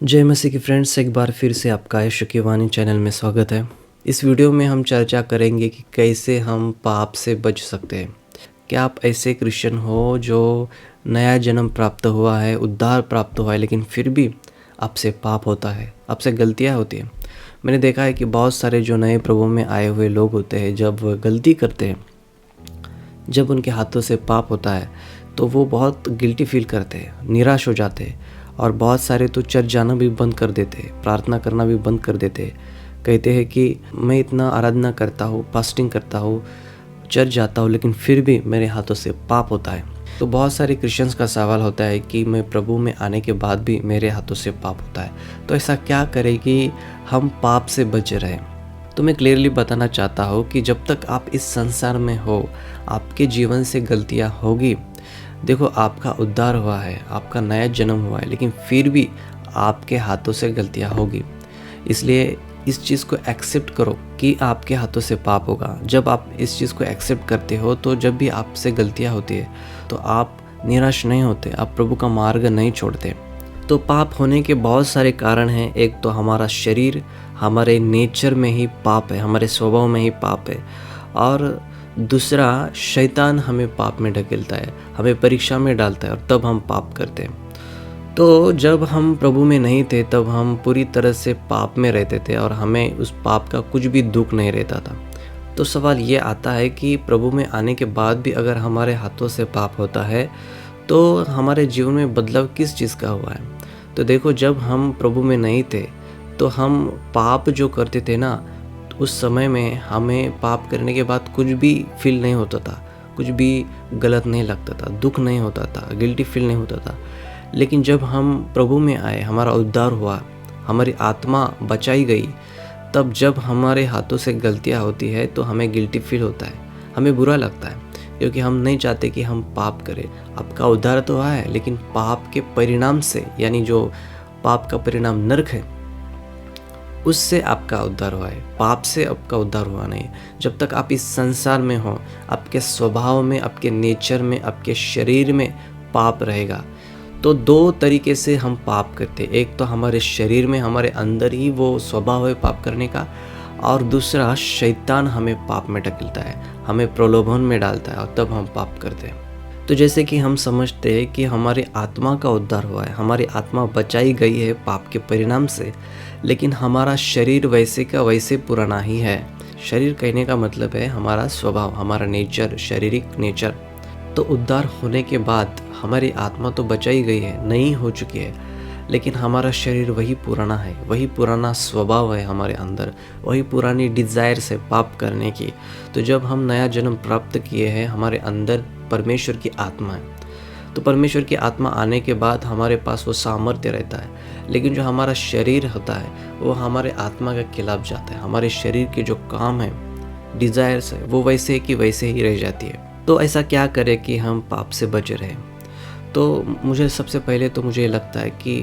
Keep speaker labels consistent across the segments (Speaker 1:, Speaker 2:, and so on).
Speaker 1: जय मसीह की फ्रेंड्स, एक बार फिर से आपका यीशु की वाणी चैनल में स्वागत है। इस वीडियो में हम चर्चा करेंगे कि कैसे हम पाप से बच सकते हैं। क्या आप ऐसे क्रिश्चियन हो जो नया जन्म प्राप्त हुआ है, उद्धार प्राप्त हुआ है, लेकिन फिर भी आपसे पाप होता है, आपसे गलतियाँ होती हैं। मैंने देखा है कि बहुत सारे जो नए प्रभु में आए हुए लोग होते हैं, जब वह गलती करते हैं, जब उनके हाथों से पाप होता है तो वो बहुत गिल्टी फील करते हैं, निराश हो जाते हैं और बहुत सारे तो चर्च जाना भी बंद कर देते हैं, प्रार्थना करना भी बंद कर देते हैं। कहते हैं कि मैं इतना आराधना करता हूँ, फास्टिंग करता हूँ, चर्च जाता हूँ, लेकिन फिर भी मेरे हाथों से पाप होता है। तो बहुत सारे क्रिश्चियंस का सवाल होता है कि मैं प्रभु में आने के बाद भी मेरे हाथों से पाप होता है, तो ऐसा क्या करें कि हम पाप से बच रहें। तो मैं क्लियरली बताना चाहता हूँ कि जब तक आप इस संसार में हो, आपके जीवन से गलतियाँ होगी। देखो, आपका उद्धार हुआ है, आपका नया जन्म हुआ है, लेकिन फिर भी आपके हाथों से गलतियाँ होगी। इसलिए इस चीज़ को एक्सेप्ट करो कि आपके हाथों से पाप होगा। जब आप इस चीज़ को एक्सेप्ट करते हो तो जब भी आपसे गलतियाँ होती है तो आप निराश नहीं होते, आप प्रभु का मार्ग नहीं छोड़ते। तो पाप होने के बहुत सारे कारण हैं। एक तो हमारा शरीर, हमारे नेचर में ही पाप है, हमारे स्वभाव में ही पाप है। और दूसरा, शैतान हमें पाप में ढकेलता है, हमें परीक्षा में डालता है और तब हम पाप करते हैं। तो जब हम प्रभु में नहीं थे तब हम पूरी तरह से पाप में रहते थे और हमें उस पाप का कुछ भी दुख नहीं रहता था। तो सवाल ये आता है कि प्रभु में आने के बाद भी अगर हमारे हाथों से पाप होता है तो हमारे जीवन में बदलाव किस चीज़ का हुआ है। तो देखो, जब हम प्रभु में नहीं थे तो हम पाप जो करते थे ना, उस समय में हमें पाप करने के बाद कुछ भी फील नहीं होता था, कुछ भी गलत नहीं लगता था, दुख नहीं होता था, गिल्टी फील नहीं होता था। लेकिन जब हम प्रभु में आए, हमारा उद्धार हुआ, हमारी आत्मा बचाई गई, तब जब हमारे हाथों से गलतियाँ होती है तो हमें गिल्टी फील होता है, हमें बुरा लगता है, क्योंकि हम नहीं चाहते कि हम पाप करें। आपका उद्धार तो हुआ है, लेकिन पाप के परिणाम से, यानी जो पाप का परिणाम नरक है, उससे आपका उद्धार हुआ है, पाप से आपका उद्धार हुआ नहीं है। जब तक आप इस संसार में हो, आपके स्वभाव में, आपके नेचर में, आपके शरीर में पाप रहेगा। तो दो तरीके से हम पाप करते हैं। एक तो हमारे शरीर में, हमारे अंदर ही वो स्वभाव है पाप करने का, और दूसरा शैतान हमें पाप में ढकेलता है, हमें प्रलोभन में डालता है और तब हम पाप करते हैं। तो जैसे कि हम समझते हैं कि हमारी आत्मा का उद्धार हुआ है, हमारी आत्मा बचाई गई है पाप के परिणाम से, लेकिन हमारा शरीर वैसे का वैसे पुराना ही है। शरीर कहने का मतलब है हमारा स्वभाव, हमारा नेचर, शारीरिक नेचर। तो उद्धार होने के बाद हमारी आत्मा तो बचाई गई है, नई हो चुकी है, लेकिन हमारा शरीर वही पुराना है, वही पुराना स्वभाव है हमारे अंदर, वही पुरानी डिज़ायर्स है पाप करने की। तो जब हम नया जन्म प्राप्त किए हैं, हमारे अंदर परमेश्वर की आत्मा है। तो परमेश्वर की आत्मा आने के बाद हमारे पास वो सामर्थ्य रहता है, लेकिन जो हमारा शरीर होता है वो हमारे आत्मा के खिलाफ जाता है। हमारे शरीर के जो काम है, डिज़ायर्स है, वो वैसे की वैसे ही रह जाती है। तो ऐसा क्या करें कि हम पाप से बचे रहें। तो मुझे सबसे पहले तो मुझे लगता है कि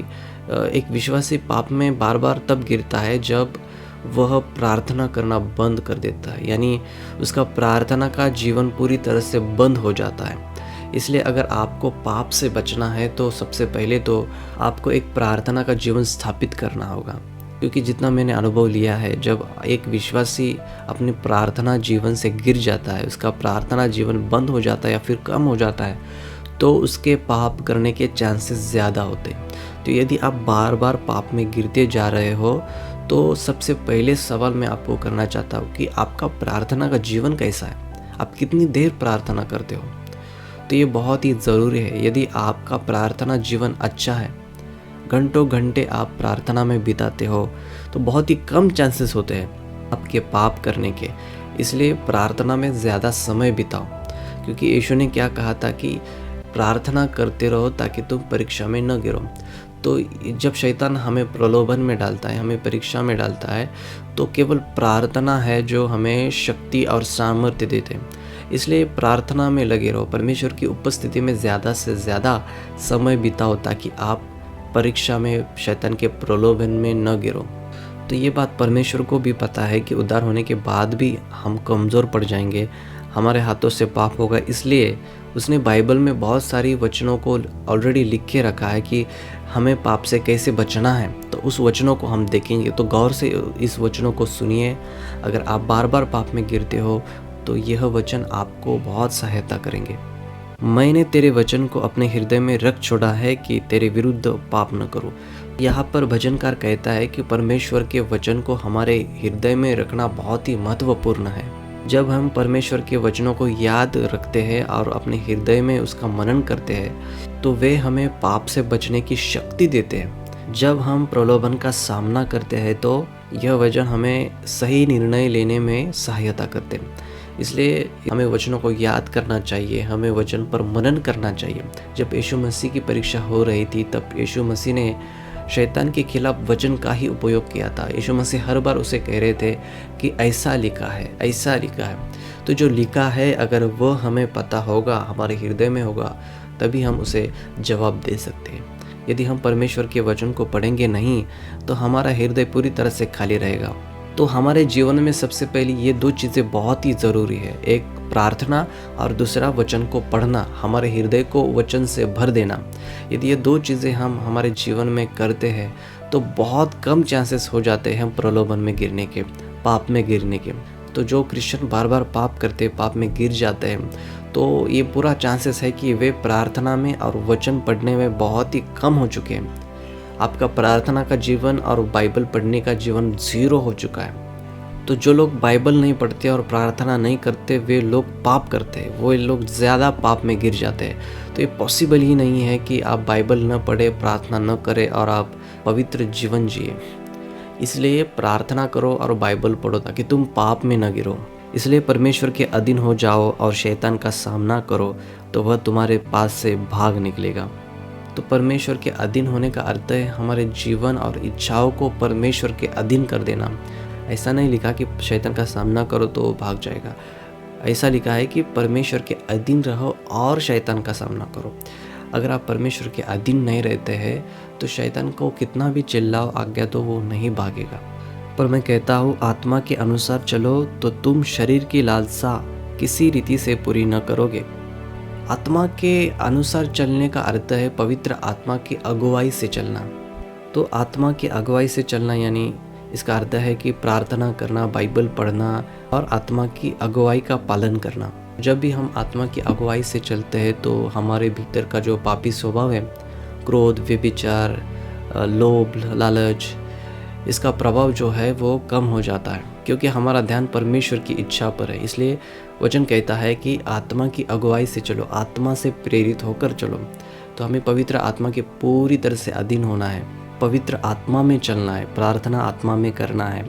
Speaker 1: एक विश्वासी पाप में बार बार तब गिरता है जब वह प्रार्थना करना बंद कर देता है, यानी उसका प्रार्थना का जीवन पूरी तरह से बंद हो जाता है। इसलिए अगर आपको पाप से बचना है तो सबसे पहले तो आपको एक प्रार्थना का जीवन स्थापित करना होगा। क्योंकि जितना मैंने अनुभव लिया है, जब एक विश्वासी अपने प्रार्थना जीवन से गिर जाता है, उसका प्रार्थना जीवन बंद हो जाता है या फिर कम हो जाता है, तो उसके पाप करने के चांसेस ज़्यादा होते हैं। तो यदि आप बार बार पाप में गिरते जा रहे हो तो सबसे पहले सवाल मैं आपको करना चाहता हूँ कि आपका प्रार्थना का जीवन कैसा है, आप कितनी देर प्रार्थना करते हो। तो ये बहुत ही ज़रूरी है। यदि आपका प्रार्थना जीवन अच्छा है, घंटों घंटे आप प्रार्थना में बिताते हो, तो बहुत ही कम चांसेस होते हैं आपके पाप करने के। इसलिए प्रार्थना में ज़्यादा समय बिताओ, क्योंकि यीशु ने क्या कहा था कि प्रार्थना करते रहो ताकि तुम परीक्षा में न गिरो। तो जब शैतान हमें प्रलोभन में डालता है, हमें परीक्षा में डालता है, तो केवल प्रार्थना है जो हमें शक्ति और सामर्थ्य देते हैं। इसलिए प्रार्थना में लगे रहो, परमेश्वर की उपस्थिति में ज़्यादा से ज़्यादा समय बिताओ ताकि आप परीक्षा में, शैतान के प्रलोभन में न गिरो। तो ये बात परमेश्वर को भी पता है कि उद्धार होने के बाद भी हम कमज़ोर पड़ जाएंगे, हमारे हाथों से पाप होगा। इसलिए उसने बाइबल में बहुत सारी वचनों को ऑलरेडी लिख के रखा है कि हमें पाप से कैसे बचना है। तो उस वचनों को हम देखेंगे, तो गौर से इस वचनों को सुनिए। अगर आप बार बार पाप में गिरते हो तो यह वचन आपको बहुत सहायता करेंगे। मैंने तेरे वचन को अपने हृदय में रख छोड़ा है कि तेरे विरुद्ध पाप न करूं। यहाँ पर भजनकार कहता है कि परमेश्वर के वचन को हमारे हृदय में रखना बहुत ही महत्वपूर्ण है। जब हम परमेश्वर के वचनों को याद रखते हैं और अपने हृदय में उसका मनन करते हैं तो वे हमें पाप से बचने की शक्ति देते हैं। जब हम प्रलोभन का सामना करते हैं तो यह वचन हमें सही निर्णय लेने में सहायता करते हैं। इसलिए हमें वचनों को याद करना चाहिए, हमें वचन पर मनन करना चाहिए। जब यीशु मसीह की परीक्षा हो रही थी तब यीशु मसीह ने शैतान के खिलाफ वचन का ही उपयोग किया था। यीशु मसीह हर बार उसे कह रहे थे कि ऐसा लिखा है, ऐसा लिखा है। तो जो लिखा है अगर वो हमें पता होगा, हमारे हृदय में होगा, तभी हम उसे जवाब दे सकते हैं। यदि हम परमेश्वर के वचन को पढ़ेंगे नहीं तो हमारा हृदय पूरी तरह से खाली रहेगा। तो हमारे जीवन में सबसे पहले ये दो चीज़ें बहुत ही ज़रूरी है, एक प्रार्थना और दूसरा वचन को पढ़ना, हमारे हृदय को वचन से भर देना। यदि ये दो चीज़ें हम हमारे जीवन में करते हैं तो बहुत कम चांसेस हो जाते हैं हम प्रलोभन में गिरने के, पाप में गिरने के। तो जो क्रिश्चियन बार बार पाप करते, पाप में गिर जाते हैं, तो ये पूरा चांसेस है कि वे प्रार्थना में और वचन पढ़ने में बहुत ही कम हो चुके हैं। आपका प्रार्थना का जीवन और बाइबल पढ़ने का जीवन 0 हो चुका है। तो जो लोग बाइबल नहीं पढ़ते और प्रार्थना नहीं करते वे लोग पाप करते हैं, वो लोग ज़्यादा पाप में गिर जाते हैं। तो ये पॉसिबल ही नहीं है कि आप बाइबल न पढ़े, प्रार्थना न करें और आप पवित्र जीवन जिए। इसलिए प्रार्थना करो और बाइबल पढ़ो ताकि तुम पाप में न गिरो। इसलिए परमेश्वर के अधीन हो जाओ और शैतान का सामना करो तो वह तुम्हारे पास से भाग निकलेगा। तो परमेश्वर के अधीन होने का अर्थ है हमारे जीवन और इच्छाओं को परमेश्वर के अधीन कर देना। ऐसा नहीं लिखा कि शैतान का सामना करो तो भाग जाएगा। ऐसा लिखा है कि परमेश्वर के अधीन रहो और शैतान का सामना करो। अगर आप परमेश्वर के अधीन नहीं रहते हैं तो शैतान को कितना भी चिल्लाओ आज्ञा तो वो नहीं भागेगा। पर मैं कहता हूँ आत्मा के अनुसार चलो तो तुम शरीर की लालसा किसी रीति से पूरी न करोगे। आत्मा के अनुसार चलने का अर्थ है पवित्र आत्मा की अगुवाई से चलना। तो आत्मा की अगुवाई से चलना यानी इसका अर्थ है कि प्रार्थना करना, बाइबल पढ़ना और आत्मा की अगुवाई का पालन करना। जब भी हम आत्मा की अगुवाई से चलते हैं तो हमारे भीतर का जो पापी स्वभाव है, क्रोध, व्यभिचार, लोभ, लालच, इसका प्रभाव जो है वो कम हो जाता है क्योंकि हमारा ध्यान परमेश्वर की इच्छा पर है। इसलिए वचन कहता है कि आत्मा की अगुवाई से चलो, आत्मा से प्रेरित होकर चलो। तो हमें पवित्र आत्मा के पूरी तरह से अधीन होना है, पवित्र आत्मा में चलना है, प्रार्थना आत्मा में करना है,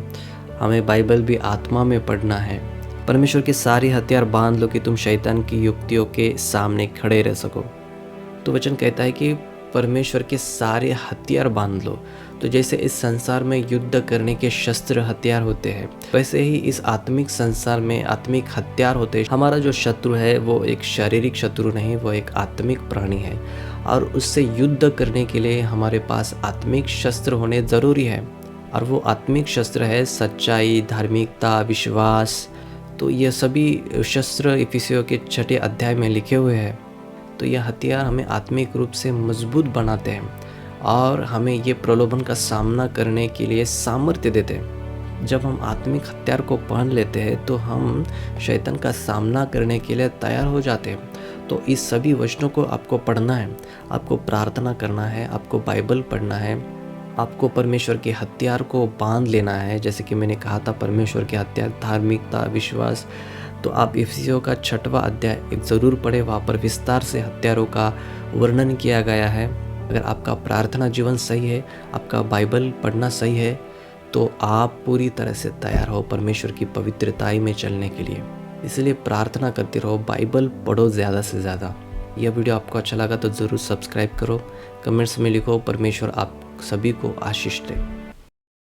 Speaker 1: हमें बाइबल भी आत्मा में पढ़ना है। परमेश्वर के सारे हथियार बांध लो कि तुम शैतान की युक्तियों के सामने खड़े रह सको। तो वचन कहता है कि परमेश्वर के सारे हथियार बांध लो। तो जैसे इस संसार में युद्ध करने के शस्त्र हथियार होते हैं, वैसे ही इस आत्मिक संसार में आत्मिक हथियार होते हैं। हमारा जो शत्रु है वो एक शारीरिक शत्रु नहीं, वो एक आत्मिक प्राणी है और उससे युद्ध करने के लिए हमारे पास आत्मिक शस्त्र होने ज़रूरी है। और वो आत्मिक शस्त्र है सच्चाई, धार्मिकता, विश्वास। तो ये सभी शस्त्र इफिसियों के 6 अध्याय में लिखे हुए हैं। तो यह हथियार हमें आत्मिक रूप से मजबूत बनाते हैं और हमें ये प्रलोभन का सामना करने के लिए सामर्थ्य देते हैं। जब हम आत्मिक हथियार को पहन लेते हैं तो हम शैतान का सामना करने के लिए तैयार हो जाते हैं। तो इस सभी वचनों को आपको पढ़ना है, आपको प्रार्थना करना है, आपको बाइबल पढ़ना है, आपको परमेश्वर के हथियार को बांध लेना है। जैसे कि मैंने कहा था परमेश्वर के हथियार धार्मिकता, विश्वास। तो आप इफिसियों का 6वां अध्याय एक ज़रूर पढ़े, वहाँ पर विस्तार से हथियारों का वर्णन किया गया है। अगर आपका प्रार्थना जीवन सही है, आपका बाइबल पढ़ना सही है, तो आप पूरी तरह से तैयार हो परमेश्वर की पवित्रताई में चलने के लिए। इसलिए प्रार्थना करते रहो, बाइबल पढ़ो ज़्यादा से ज़्यादा। यह वीडियो आपको अच्छा लगा तो ज़रूर सब्सक्राइब करो, कमेंट्स में लिखो। परमेश्वर आप सभी को आशीष दे।